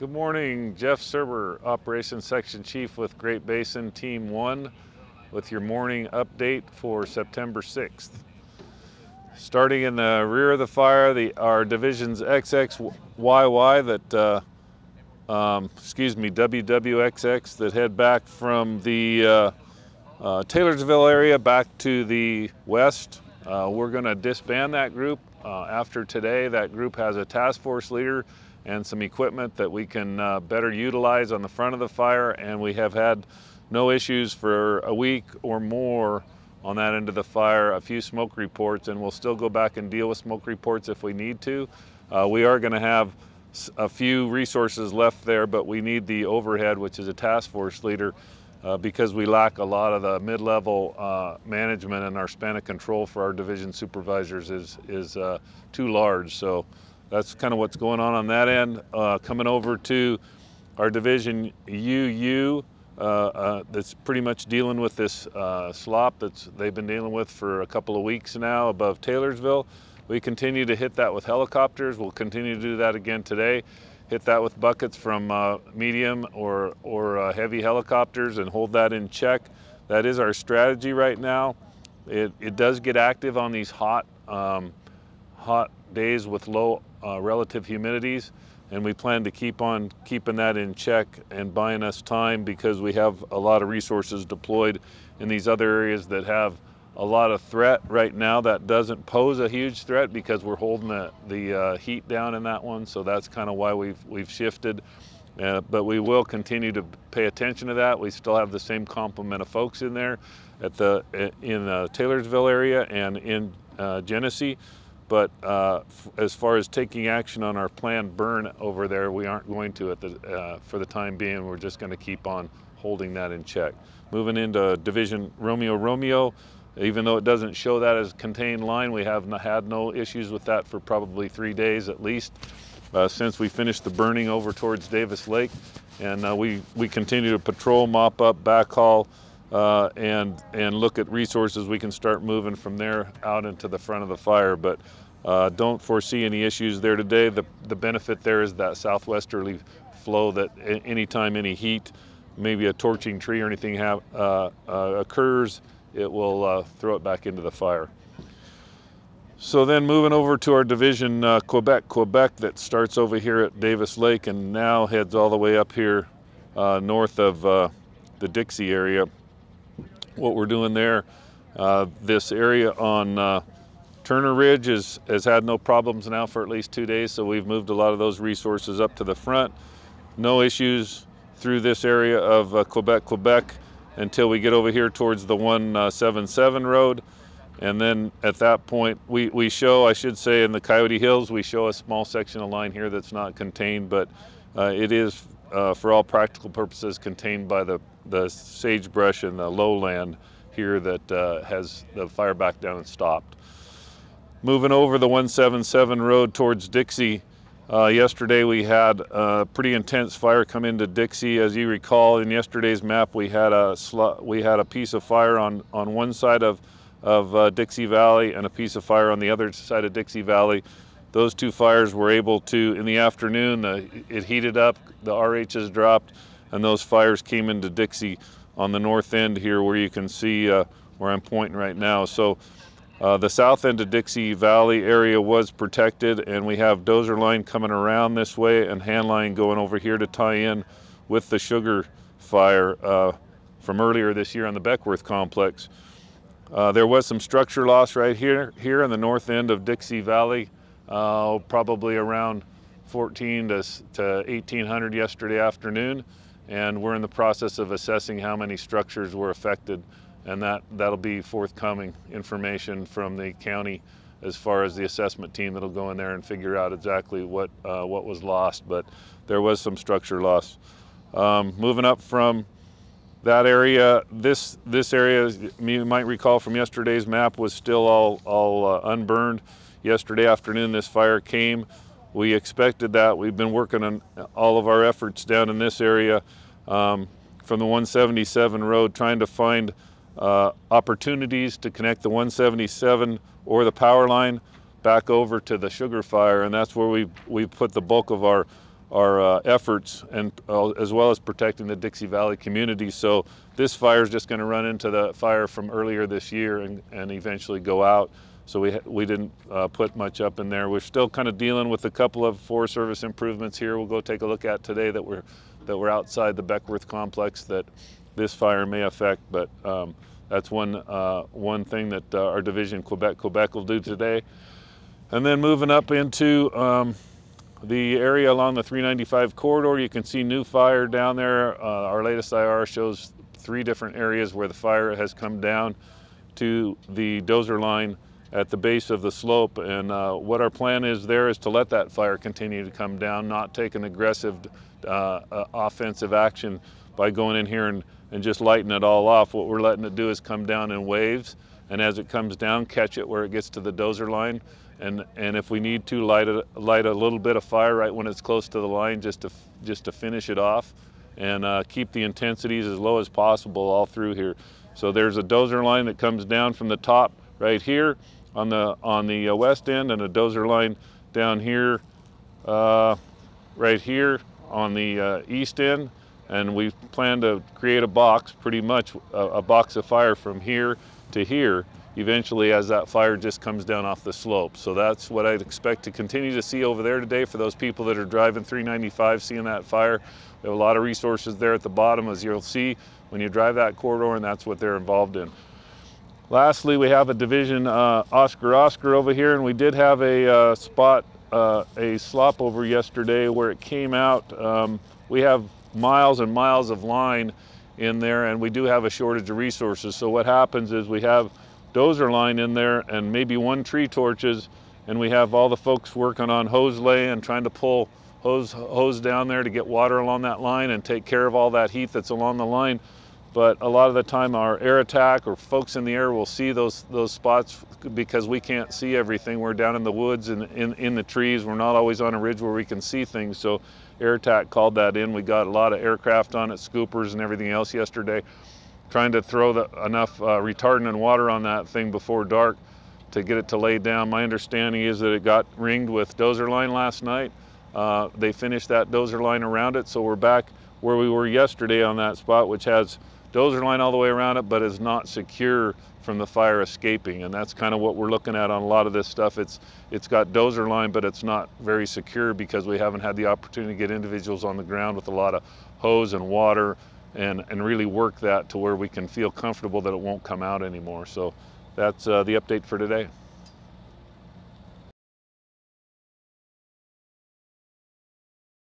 Good morning, Jeff Surber, Operations Section Chief with Great Basin Team 1 with your morning update for September 6th. Starting in the rear of the fire, our divisions XXYY WWXX that head back from the Taylorsville area back to the west. We're going to disband that group after today. That group has a task force leader and some equipment that we can better utilize on the front of the fire, and we have had no issues for a week or more on that end of the fire. A few smoke reports, and we'll still go back and deal with smoke reports if we need to. We are going to have a few resources left there, but we need the overhead, which is a task force leader, because we lack a lot of the mid-level management, and our span of control for our division supervisors is too large. So that's kind of what's going on that end. Coming over to our division UU, that's pretty much dealing with this slop they've been dealing with for a couple of weeks now above Taylorsville. We continue to hit that with helicopters. We'll continue to do that again today. Hit that with buckets from medium or heavy helicopters and hold that in check. That is our strategy right now. It does get active on these hot days with low relative humidities, and we plan to keep on keeping that in check and buying us time, because we have a lot of resources deployed in these other areas that have a lot of threat. Right now that doesn't pose a huge threat because we're holding the heat down in that one, so that's kind of why we've shifted. But we will continue to pay attention to that. We still have the same complement of folks in there in the Taylorsville area and in Genesee. But as far as taking action on our planned burn over there, we aren't going to for the time being. We're just going to keep on holding that in check. Moving into Division Romeo, even though it doesn't show that as contained line, we have had no issues with that for probably 3 days at least since we finished the burning over towards Davis Lake. And we continue to patrol, mop up, backhaul, and look at resources. We can start moving from there out into the front of the fire, but don't foresee any issues there today. The benefit there is that southwesterly flow that anytime any heat, maybe a torching tree or anything occurs, it will throw it back into the fire. So then moving over to our division Quebec that starts over here at Davis Lake and now heads all the way up here north of the Dixie area. What we're doing there, this area on Turner Ridge has had no problems now for at least 2 days, so we've moved a lot of those resources up to the front. No issues through this area of Quebec until we get over here towards the 177 road. And then at that point, we show, I should say, in the Coyote Hills, we show a small section of line here that's not contained, but it is, for all practical purposes, contained by the sagebrush and the lowland here that has the fire back down and stopped. Moving over the 177 road towards Dixie, yesterday we had a pretty intense fire come into Dixie. As you recall, in yesterday's map, we had a piece of fire on one side of Dixie Valley and a piece of fire on the other side of Dixie Valley. Those two fires were able to, in the afternoon, it heated up, the RHs dropped, and those fires came into Dixie on the north end here, where you can see where I'm pointing right now. So the south end of Dixie Valley area was protected, and we have dozer line coming around this way and hand line going over here to tie in with the sugar fire from earlier this year on the Beckworth complex. There was some structure loss right here in the north end of Dixie Valley, probably around 14 to 1800 yesterday afternoon, and we're in the process of assessing how many structures were affected, and that'll be forthcoming information from the county as far as the assessment team that'll go in there and figure out exactly what was lost, but there was some structure loss. Moving up from that area, this area, you might recall from yesterday's map, was still all unburned. Yesterday afternoon, this fire came. We expected that. We've been working on all of our efforts down in this area from the 177 road, trying to find opportunities to connect the 177 or the power line back over to the sugar fire, and that's where we put the bulk of our efforts, and as well as protecting the Dixie Valley community. So this fire is just going to run into the fire from earlier this year and eventually go out. So we didn't put much up in there. We're still kind of dealing with a couple of Forest Service improvements here. We'll go take a look at today that we're outside the Beckworth complex that this fire may affect. But that's one thing that our division Quebec will do today. And then moving up into the area along the 395 corridor, you can see new fire down there. Our latest IR shows 3 different areas where the fire has come down to the dozer line at the base of the slope. And what our plan is there is to let that fire continue to come down, not take an aggressive offensive action by going in here and just lighting it all off. What we're letting it do is come down in waves, and as it comes down, catch it where it gets to the dozer line. And if we need to, light a little bit of fire right when it's close to the line, just to finish it off, and keep the intensities as low as possible all through here. So there's a dozer line that comes down from the top right here on the west end, and a dozer line down here, right here on the east end. And we plan to create a box, pretty much a box of fire from here to here, eventually, as that fire just comes down off the slope. So that's what I'd expect to continue to see over there today for those people that are driving 395, seeing that fire. We have a lot of resources there at the bottom, as you'll see when you drive that corridor, and that's what they're involved in. Lastly, we have a division Oscar over here, and we did have a spot, a slop over yesterday where it came out. We have miles and miles of line in there, and we do have a shortage of resources. So what happens is we have dozer line in there and maybe 1 tree torches, and we have all the folks working on hose lay and trying to pull hose down there to get water along that line and take care of all that heat that's along the line. But a lot of the time our air attack or folks in the air will see those spots because we can't see everything. We're down in the woods and in the trees. We're not always on a ridge where we can see things. So air attack called that in. We got a lot of aircraft on it, scoopers and everything else yesterday, trying to throw enough retardant and water on that thing before dark to get it to lay down. My understanding is that it got ringed with dozer line last night. They finished that dozer line around it, so we're back where we were yesterday on that spot, which has dozer line all the way around it, but is not secure from the fire escaping. And that's kind of what we're looking at on a lot of this stuff. It's got dozer line, but it's not very secure because we haven't had the opportunity to get individuals on the ground with a lot of hose and water and really work that to where we can feel comfortable that it won't come out anymore. So that's the update for today.